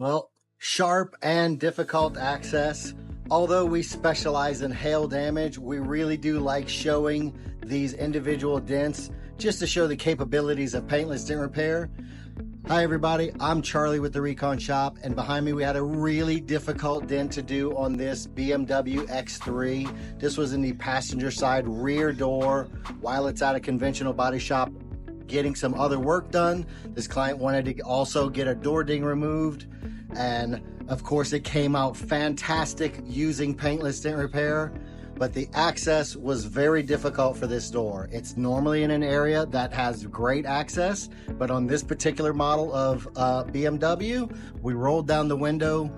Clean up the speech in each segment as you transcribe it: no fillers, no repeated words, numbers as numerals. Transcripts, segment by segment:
Well, sharp and difficult access. Although we specialize in hail damage, we really do like showing these individual dents just to show the capabilities of paintless dent repair. Hi everybody, I'm Charlie with the Recon Shop, and behind me we had a really difficult dent to do on this BMW X3. This was in the passenger side rear door while it's at a conventional body shop getting some other work done. This client wanted to also get a door ding removed, and of course it came out fantastic using paintless dent repair, but the access was very difficult for this door. It's normally in an area that has great access, but on this particular model of BMW, we rolled down the window,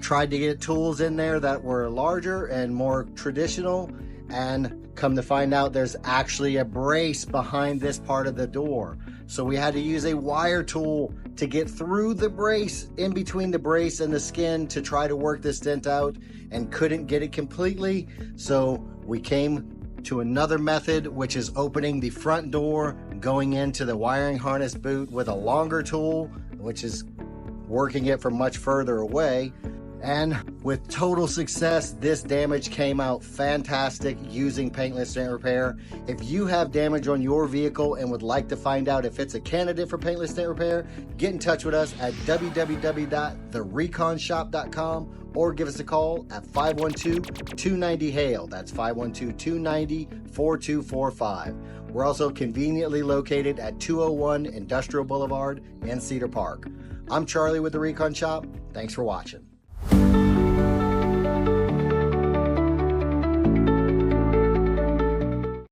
tried to get tools in there that were larger and more traditional, and come to find out there's actually a brace behind this part of the door. So we had to use a wire tool to get through the brace, in between the brace and the skin, to try to work this dent out, and couldn't get it completely. So we came to another method, which is opening the front door, going into the wiring harness boot with a longer tool, which is working it from much further away. And with total success, this damage came out fantastic using paintless dent repair. If you have damage on your vehicle and would like to find out if it's a candidate for paintless dent repair, get in touch with us at www.thereconshop.com or give us a call at 512-290-HAIL. That's 512-290-4245. We're also conveniently located at 201 Industrial Boulevard in Cedar Park. I'm Charlie with the Recon Shop. Thanks for watching.